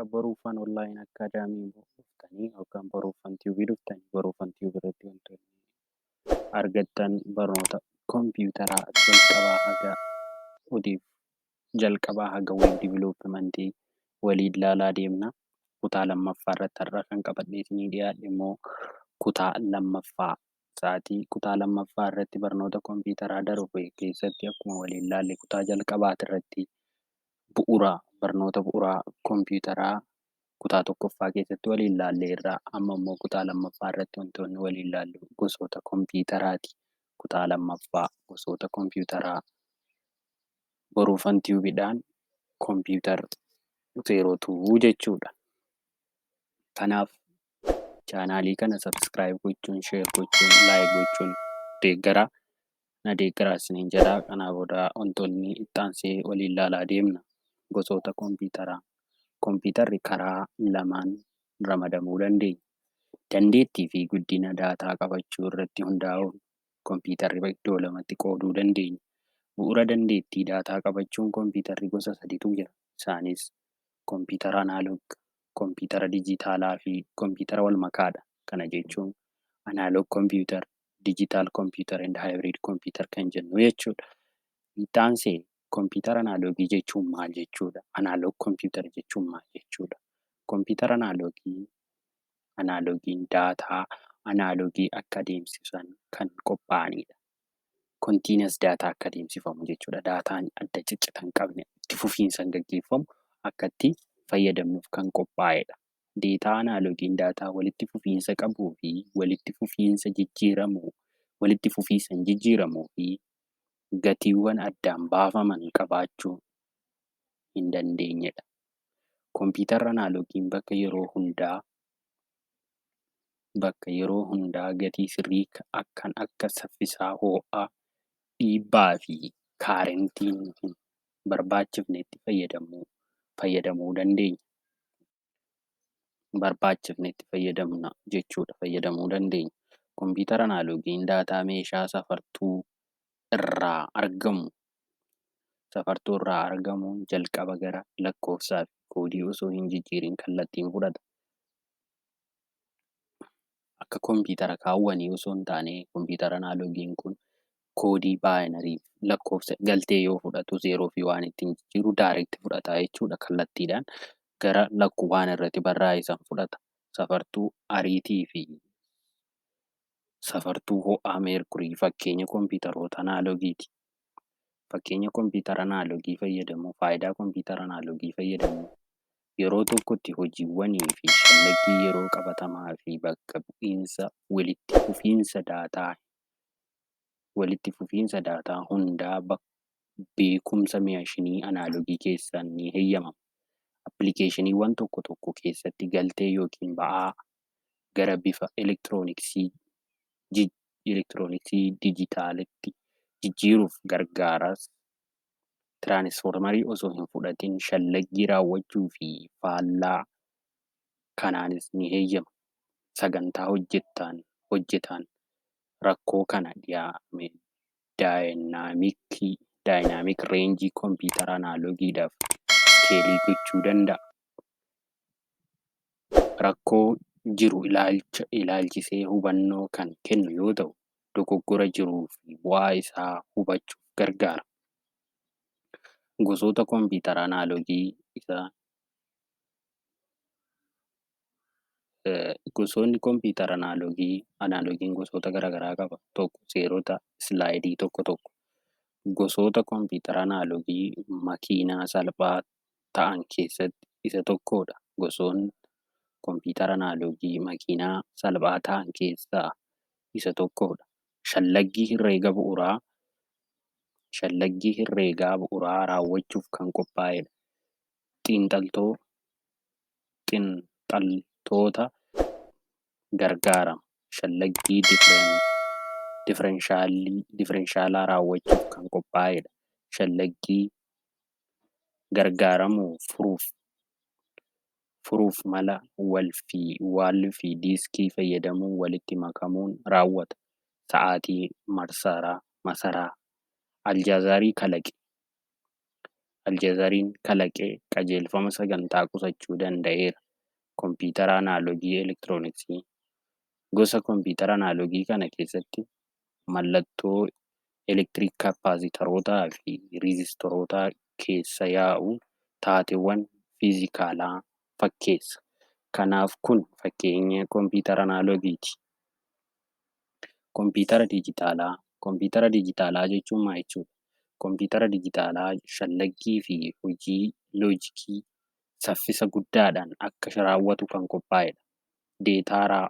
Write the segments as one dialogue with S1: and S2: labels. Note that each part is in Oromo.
S1: gara Boruufan Online Akaadaamii dhuftanii yookaan Boruufan Tiyuubii dhuftanii Boruufan Tiyuubii irratti wantoonni argattan barnoota kompiitaraa jalqabaa haga web diviloopimentii waliin ilaalaa deemna. Kutaa lammaffaa irratti har'a kan qabadhee isinii dhiyaadhe immoo kutaa lammaffaa sa'aatii kutaa lammaffaa irratti barnoota kompiitaraa darbe keessatti akkuma waliin ilaalle kutaa jalqabaati irratti barnoota bu'uuraa kompiitaraa kutaa tokkoffaa keessatti waliin ilaalleerra. Amma immoo kutaa lammaffaa irratti wantoonni waliin ilaallu gosoota kompiitaraati. Kutaa lammaffaa gosoota kompiitaraa Boruufan Tiyuubiidhaan kompiitar 02 jechuudha. Kanaaf chaanaalii kana sabskiraayib gochuun, sheer gochuun, laayik gochuun deeggaraa. Na deeggaraa isiniin jedhaa. Kanaa booda wantoonni itti aansee waliin ilaalaa deemna. Gosoota kompiitaraa. Kompiitarri karaa lamaan ramadamuu dandeenya. Dandeettii fi guddina daataa qabachuu irratti hundaa'uun kompiitarri iddoo lamatti qooduu dandeenya. Bu'uura dandeettii daataa qabachuun kompiitarri gosa sadiitu jira. Isaanis kompiitara anaaloog, kompiitara dijitaalaa fi kompiitara wal makaadha. Kana jechuun anaaloog kompiitar, dijitaal kompiitar and hybrid kompiitar kan jennu jechuudha. Itti aansee kompiitara anaaloogii jechuun maal jechuudha? Anaaloog kompiitar jechuun maal jechuudha? Kompiitara anaaloogiin daataa anaaloogii akka adeemsisan kan qophaa'anidha. Kontiinas daataa akka adeemsifamu jechuudha. Daataan adda ciccita hin qabne itti fufiinsaan gaggeeffamu akka itti fayyadamnuuf kan qophaa'edha. Daataa anaaloogiin daataa walitti fufiinsa qabuu fi walitti fufiinsan jijjiiramuu fi gatiiwwan addaan baafaman qabaachuu hin dandeenyedha. Kompiitarri anaaloogiin bakka yeroo hundaa gatii sirrii kan akka saffisaa, ho'aa, dhiibbaa fi kaarentiin hin barbaachifnetti fayyadamuu dandeenya. Kompiitara anaaloogiin daataa meeshaa safartuu irraa argamuun jalqaba gara lakkoofsaa fi koodii osoo hin jijjiirin kallattiin fudhata. Akka kompiitara kaawwanii osoo hin taane kompiitara anaaloogiin kun koodii baayinarii lakkoofsa galtee yoo fudhatu 0 fi 1 ittiin jijjiiru daayireekti fudhata jechuudha. Kallattiidhaan gara lakkoofsa irratti barraa'e san fudhata. Safartuu ariitii fi safartuu ho'aa meerkurii fakkeenya kompiitaroota anaaloogiiti. Fakkeenya kompiitara anaaloogii fayyadamu, faayidaa kompiitara anaaloogii fayyadamu yeroo tokkotti hojiiwwanii fi shallaggii yeroo qabatamaa fi bakka bu'iinsa walitti fufiinsa daataa hundaa beekumsa maashinii anaaloogii keessaa ni heeyyamama. Appilikeeshiniiwwan tokko keessatti galtee yookiin ba'aa gara bifa elektirooniksii dijitaalaatti jijjiiruuf gargaaras. Tiraanisfoormarii osoo hin fudhatin shallaggii raawwachuu fi faallaa kanaanis ni heeyyama. Sagantaa hojjetaan rakkoo kana daayinaamik reenjii kompiitara anaaloogiidhaaf iskeelii gochuu danda'a. Rakkoo jiru ilaalchisee hubannoo kan kennu yoo ta'u, dogoggora jiruu fi bu'aa isaa hubachuuf gargaara. Gosoota kompiitara anaaloogii gosoonni kompiitara anaaloogiin gosoota garaagaraa qaba. Tokko seerota islaayidii tokko. Gosoota kompiitara anaaloogii makiinaa salphaa ta'an keessatti isa tokkodha. Gosoonni kompiitara anaaloogii makiinaa salphaa ta'an keessaa isa tokkodha. Shallaggii herreegaa bu'uuraa raawwachuuf kan qophaa'edha. Xiinxaltoota gargaarama. Shallaggii differeenshaalaa raawwachuuf kan qophaa'edha. Shallaggii gargaaramu furuuf mala waalvii fi diiskii fayyadamuun walitti makamuun raawwata. Sa'aatii masaraa aljazaarii kalaqe. Aljeezariin kalaqee qajeelfama sagantaa qusachuu danda'eera. Kompiitara Anaaloogii Elektirooniksii gosa kompiitara anaaloogii kana keessatti mallattoo elektiriik kaappaasiterootaa fi riizistoroota keessa yaa'u taateewwan fiizikaalaa fakkeessa. Kanaaf kun fakkeenya kompiitara anaaloogiiti. Kompiitara dijitaalaa. Kompiitara dijitaalaa jechuun maal jechuudha? Kompiitara dijitaalaa shallaggii fi hojii loojikii saffisa guddaadhaan akka raawwatu kan qophaa'edha.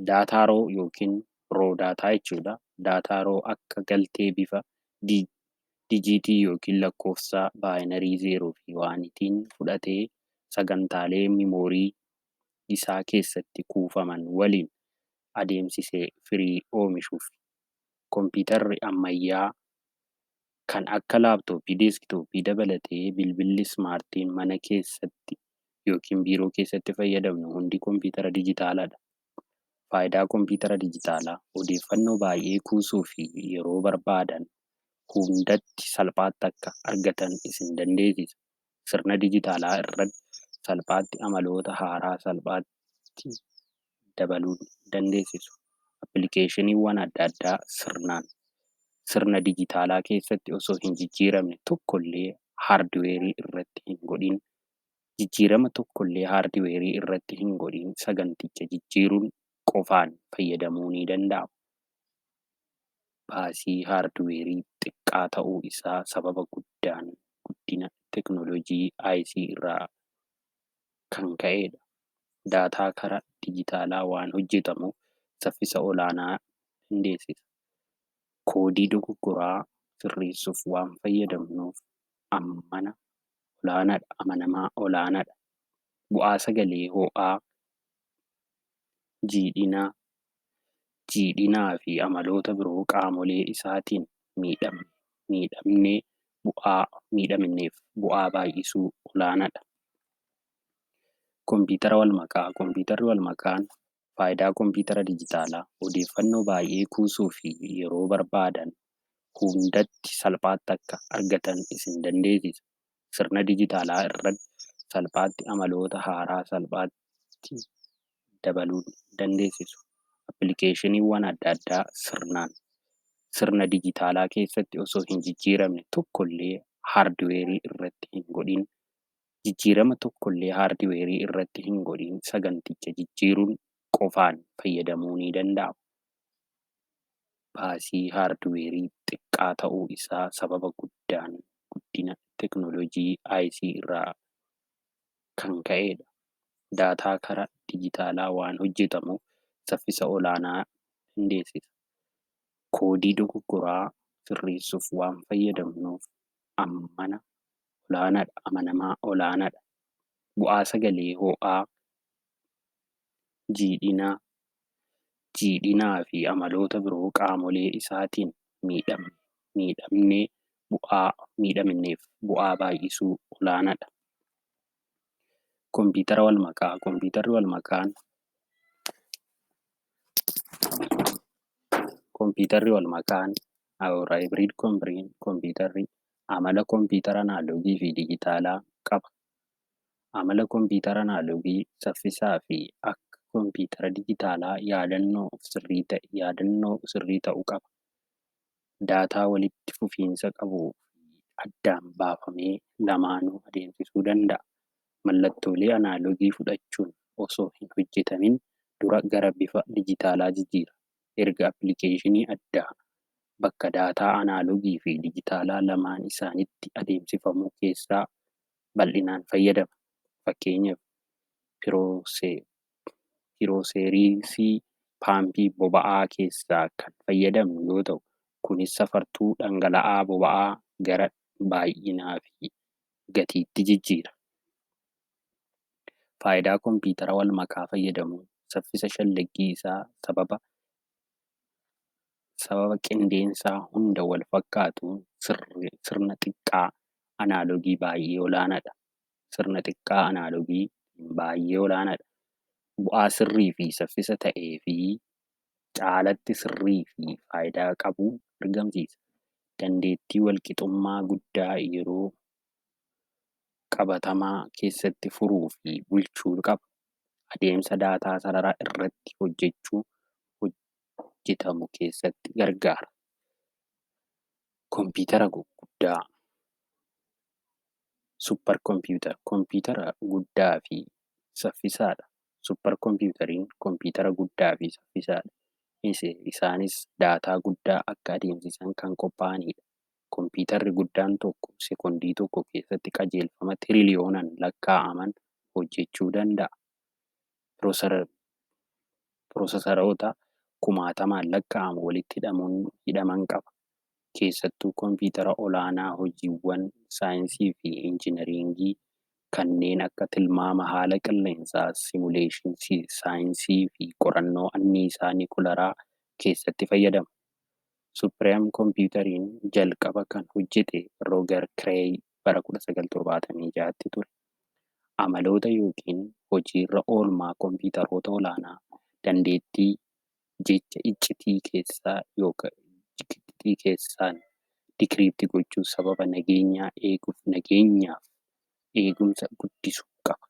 S1: Daataa roo yookiin roo daataa jechuudha. Daataa roo akka galtee bifa dijiitii yookiin lakkoofsa baayinarii 0 fi 1tiin fudhatee sagantaalee miimoorii isaa keessatti kuufaman waliin adeemsisee firii oomishuuf. Kompiitarri ammayyaa kan akka laaptooppii, deeskitooppii dabalatee bilbilli ismaartiin mana keessatti yookiin biiroo keessatti fayyadamnu hundi kompiitara dijitaalaadha. Faayidaa kompiitara dijitaalaa odeeffannoo baay'ee kuusuu fi yeroo barbaadan hundatti salphaatti akka argatan isin dandeessisa. Sirna dijitaalaa irratti salphaatti amaloota haaraa salphaatti dabaluu dandeessisu. Appilikeeshiniiwwan adda addaa sirna dijitaalaa keessatti osoo hin jijjiiramne tokkollee haardweerii irratti hin godhin jijjiirama tokkollee haardweerii irratti hin godhin saganticha jijjiiruun qofaan fayyadamuu ni danda'ama. Baasii haardweerii xiqqaa ta'uu isaa sababa guddina teknooloojii IC irraa kan ka'edha. Daataa karaa dijitaalaa waan hojjetamuuf saffisa olaanaa dandeessisa. Koodii dogoggoraa sirreessuuf waan fayyadamnuuf amanamaa olaanaadha. Bu'aa sagalee ho'aa, jiidhinaa fi amaloota biroo qaamolee isaatiin miidhamneef bu'aa baay'isuu olaanaadha. Kompiitara walmakaa. Kompiitarri walmakaan faayidaa kompiitara dijitaalaa odeeffannoo baay'ee kuusuu fi yeroo barbaadan hundatti salphaatti akka argatan isin dandeessisa. Sirna dijitaalaa irratti salphaatti amaloota haaraa salphaatti dabaluu dandeessisu. Appilikeeshiniiwwan adda addaa sirna dijitaalaa keessatti osoo hin jijjiiramne tokkollee haardweerii irratti hin godhin jijjiirama tokkollee haardweerii irratti hin godhin saganticha jijjiiruun qofaan fayyadamuu ni danda'ama. Baasii haardweerii xiqqaa ta'uu isaa sababa guddina teknooloojii IC irraa kan ka'edha. Daataa karaa dijitaalaa waan hojjetamuuf saffisa olaanaa dandeessisa. Koodii dogoggoraa sirreessuuf waan fayyadamnuuf amanamaa olaanaadha. Bu'aa sagalee ho'aa, jiidhinaa fi amaloota biroo qaamolee isaatiin miidhamneef bu'aa baay'isuu olaanaadha. Kompiitara walmakaa. Kompiitarri walmakaan haayibriid kompiitarri amala kompiitara anaaloogii fi dijitaalaa qaba. Amala kompiitara anaaloogii saffisaa fi akka kompiitara dijitaalaa yaadannoo sirrii ta'uu qaba. Daataa walitti fufiinsa qabuu fi addaan baafamee lamaanuu adeemsisuu danda'a. Mallattoolee anaaloogii fudhachuun osoo hin hojjetamin dura gara bifa dijitaalaa jijjiira. Erga appilikeeshinii addaa bakka daataa anaaloogii fi dijitaalaa lamaan isaanitti adeemsifamu keessaa bal'inaan fayyadama. Fakkeenyaaf pirooseesii paampii boba'aa keessaa kan fayyadamnu yoo ta'u, kunis safartuu dhangala'aa boba'aa gara baay'inaa fi gatiitti jijjiira. Faayidaa kompiitara walmakaa fayyadamuun saffisa shallaggii isaa sababa qindeensaa hunda wal fakkaatuun sirna xiqqaa anaaloogii baay'ee olaanaadha. Bu'aa sirrii fi saffisa ta'ee fi caalatti sirrii fi faayidaa qabu argamsiisa. Dandeettii walqixxummaa guddaa yeroo qabatamaa keessatti furuu fi bulchuu qaba. Adeemsa daataa sarara irratti hojjetamu keessatti gargaara. Kompiitara gurguddaa Supperkompiitara kompiitara guddaa fi saffisaadha. Supperkompiitariin kompiitara guddaa fi saffisaadha. Isaanis daataa guddaa akka adeemsisan kan qophaa'anidha. Kompiitarri guddaan tokko sekondii tokko keessatti qajeelfama tiriliyoonaan lakkaa'aman hojjechuu danda'a. Piroosesaroota kumaatamaan lakkaa'amu walitti hidhaman qaba. Keessattuu kompiitara olaanaa hojiiwwan saayinsii fi injiinaringii kanneen akka tilmaama haala qilleensaa, simuleeshinii saayinsii fi qorannoo anniisaa niwukilaraa keessatti fayyadamu. Supireem kompiitariin jalqaba kan hojjete Rooger Kireey bara 1976tti ture. Amaloota yookiin hojiirra oolmaa kompiitaroota olaanaa dandeettii jecha icciitii keessaan dikiriipti gochuu sababa nageenyaa eeguuf nageenyaaf eegumsa guddisuu qaba.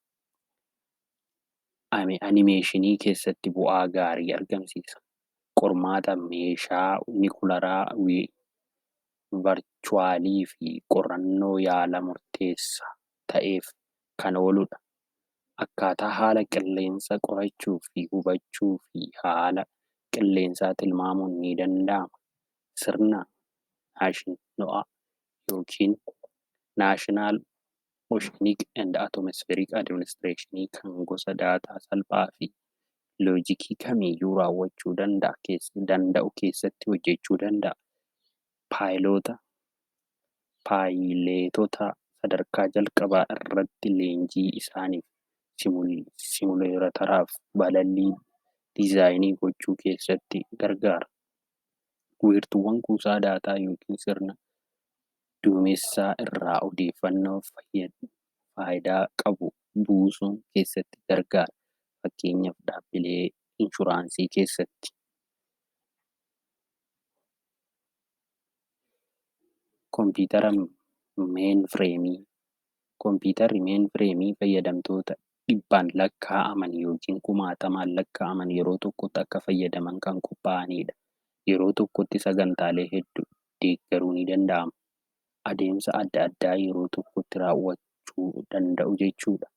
S1: Animeeshinii keessatti bu'aa gaarii argamsiisa. Qormaata meeshaa niwukilaraa varchuwaalii fi qorannoo yaala murteessaa ta'eef kan ooludha. Akkaataa haala qilleensaa qorachuu fi hubachuu fi haala qilleensaa tilmaamuun ni danda'ama. Sirna NOAA yookiin Naashinaal Oceanic and Atmospheric Administration kan gosa daataa salphaa fi loojikii kamiiyyuu raawwachuu danda'u keessatti hojjechuu danda'a. Paayileetota sadarkaa jalqabaa irratti leenjii isaaniif simuleetaraaf balallii diizaayinii gochuu keessatti gargaara. Wiirtuuwwan kuusaa daataa yookiin sirna duumessaa irraa odeeffannoo faayidaa qabu buusuu keessatti gargaara. Fakkeenyaaf dhaabbilee inshuraansii keessatti. Kompiitara meenfireemii Kompiitarri meenfireemii fayyadamtoota dhibbaan lakkaa'aman yookiin kumaatamaan lakkaa'aman yeroo tokkotti akka fayyadaman kan qophaa'anidha. Yeroo tokkotti sagantaalee hedduu deeggaruu ni danda'ama. Adeemsa adda addaa yeroo tokkotti raawwachuu danda'u jechuudha.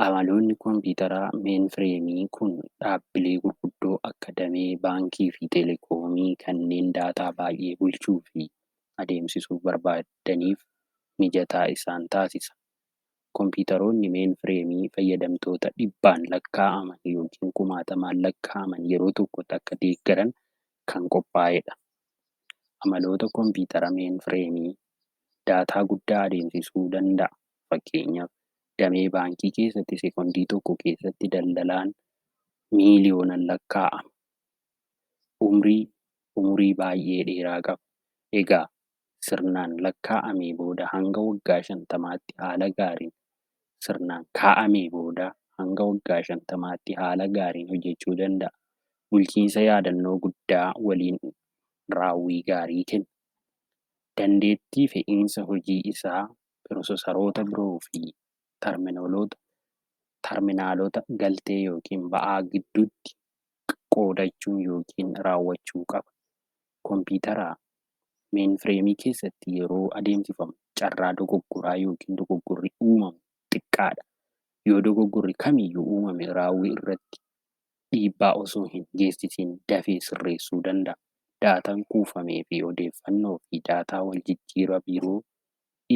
S1: Amaloonni kompiitara meenfireemii kun dhaabbilee gurguddoo akka damee baankii fi teleekoomii kanneen daataa baay'ee bulchuu fi adeemsisuu barbaadaniif mijataa isaan taasisa. Kompiitaroonni meenfireemii fayyadamtoota dhibbaan lakkaa'aman yookiin kumaatamaan lakkaa'aman yeroo tokkotti akka deeggaran kan qophaa'edha. Amaloota kompiitara meenfireemii daataa guddaa adeemsisuu danda'a. Fakkeenyaaf damee baankii keessatti sekondii tokko keessatti daldalaan miiliyoonaan lakkaa'ama. Umurii baay'ee dheeraa qaba. Egaa sirnaan lakkaa'amee booda hanga waggaa 50tti haala gaariin hojjechuu danda'a. Bulchiinsa yaadannoo guddaa waliin raawwii gaarii kenna. Dandeettii fe'iinsa hojii isaa piroosesaroota biroo fi terminaalota galtee yookiin ba'aa gidduutti qoodachuu yookiin raawwachuu qaba. Kompiitara meenfireemii keessatti yeroo adeemsifamu carraa dogoggoraa yookiin dogoggorri uumamu xiqqaadha. Yoo dogoggorri kamiyyuu uumame raawwii irratti dhiibbaa osoo hin geessisiin dafee sirreessuu danda'a. Daataan kuufamee fi odeeffannoo fi daataa wal jijjiirraa biroo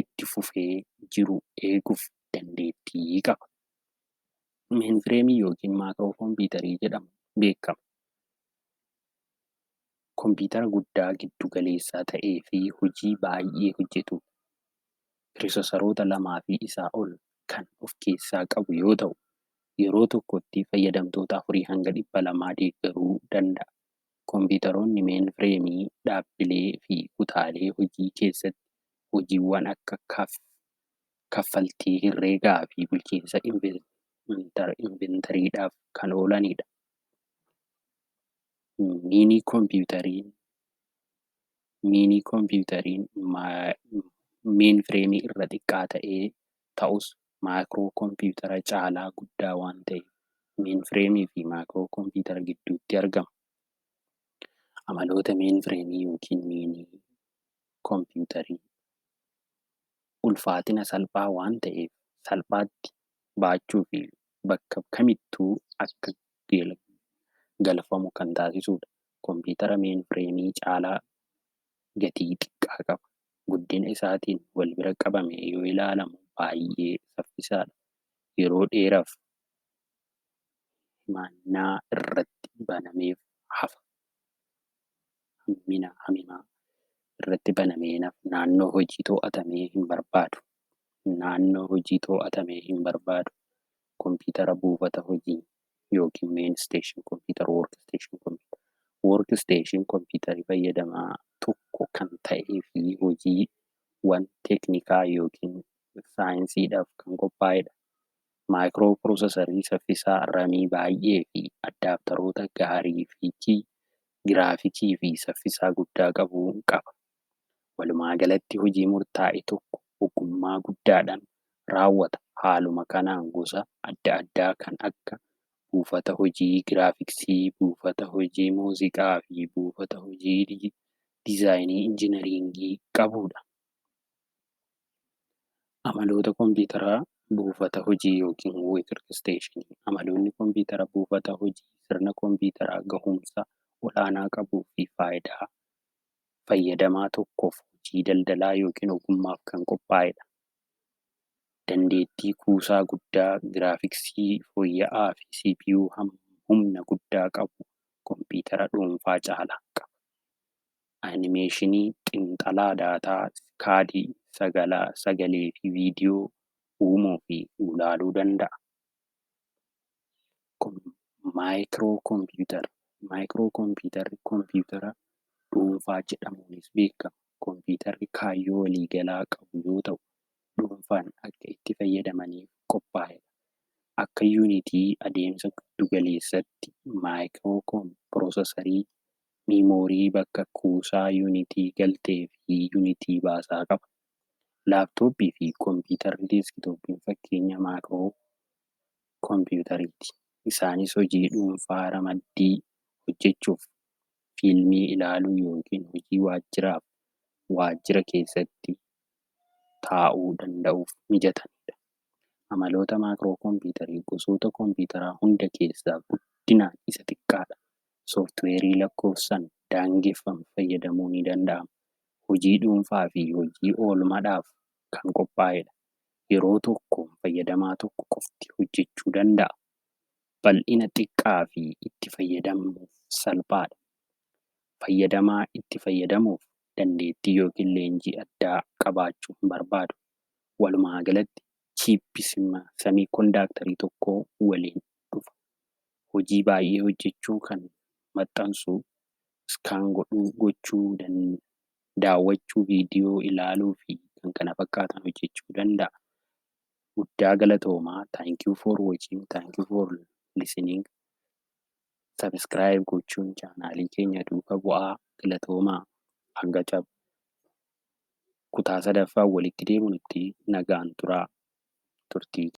S1: itti fufee jiru eeguuf dandeettii qaba. Meenfireemii yookiin maayikirookompiitarii jedhamuun beekama. Kompiitara guddaa giddu galeessaa ta'ee fi hojii baay'ee hojjetu piroosesaroota 2 fi isaa ol kan of keessaa qabu yoo ta'u, yeroo tokkotti fayyadamtoota 4 hanga 200 deeggaruu danda'a. Kompiitaroonni meenfireemii dhaabbilee fi kutaalee hojii keessatti hojiiwwan akka kaffaltii herreegaa fi bulchiinsa inventariidhaaf kan oolanidha. Miini kompiitariin mainframe irra xiqqaa ta'ee ta'us maayikiroo kompiitara caalaa guddaa waan ta'eef mainframe fi maayikiroo kompiitara gidduutti argama. Amaloota mainframe yookiin miinii kompiitarii ulfaatina salphaa waan ta'eef salphaatti baachuu fi bakka kamittuu akka galfamu kan taasisudha. Kompiitara mainframe caalaa gatii xiqqaa qaba. Guddina isaatiin wal bira qabamee yoo ilaalamu baay'ee saffisaadha. Yeroo dheeraaf himannaa irratti banameef hafa. Naannoo hojii to'atamee hin barbaadu. Kompiitara buufata hojii yookiin main station kompiitara workstation kompiitarii fayyadamaa tokko kan ta'ee fi hojiiwwan teeknikaa yookiin saayinsiidhaaf kan qophaa'edha. Maayikiroo piroosesarii saffisaa ramii baay'ee fi addaaptaroota giraafikii fi saffisaa guddaa qaba. Walumaagalatti hojii murtaa'e tokko ogummaa guddaadhaan raawwata. Haaluma kanaan gosa adda addaa kan akka buufata hojii giraafiksii, buufata hojii muuziqaa fi buufata hojii diizaayinii injiinaringii qabudha. Amaloota kompiitara buufata hojii yookiin workstation. Amaloonni kompiitara buufata hojii sirna kompiitaraa gahumsa olaanaa qabuu fi faayidaa fayyadamaa tokkoof hojii daldalaa yookiin ogummaaf kan qophaa'edha. Dandeettii kuusaa guddaa, giraafiksii fooyya'aa fi CPU humna guddaa qabu kompiitara dhuunfaa caalaa qaba. Animeeshinii xiinxalaa daataa, kaardii sagalee fi viidiyoo uumuu fi gulaaluu danda'a. Maayikiroo kompiitarri kompiitara dhuunfaa jedhamuunis beekama. Kompiitarri kaayyoo waliigalaa qabu yoo ta'u, dhuunfaan akka itti fayyadamaniif qophaa'edha. Akka yuunitii adeemsa giddu galeessaatti maayikiroo piroosesarii miimoorii bakka kuusaa yuunitii galtee fi yuunitii baasaa qaba. Laaptooppii fi kompiitarri deeskitooppiin fakkeenya maayikiroo kompiitariiti. Isaanis hojii dhuunfaa ramaddii hojjechuuf, fiilmii ilaaluu yookiin hojii waajjira keessatti taa'uu danda'uuf mijatanidha. Amaloota maayikiroo kompiitarii gosoota kompiitaraa hunda keessaa guddinaan isa xiqqaadha. Sooftiweerii lakkoofsaan daangeffame fayyadamuun ni danda'ama. Hojii dhuunfaa fi hojii oolmaadhaaf kan qophaa'edha. Yeroo tokkoon fayyadamaa tokko qofti hojjechuu danda'a. Bal'ina xiqqaa fi itti fayyadamuuf salphaadha. Fayyadamaa itti fayyadamuuf dandeettii yookiin leenjii addaa qabaachuu hin barbaadu. Walumaagalatti chiippii semikondaaktarii tokko waliin dhufa. Hojii baay'ee hojjechuu kan maxxansuu, iskaan gochuu, daawwachuu, viidiyoo ilaaluu fi kan kana fakkaatan hojjechuu danda'a. Guddaa galatoomaa. Thank you for watching. Thank you for listening. Subscribe gochuun chaanaalii keenya duukaa bu'aa. Galatoomaa. Hanga kutaa sadaffaa walitti deebinutti nagaan turaa. Turtii.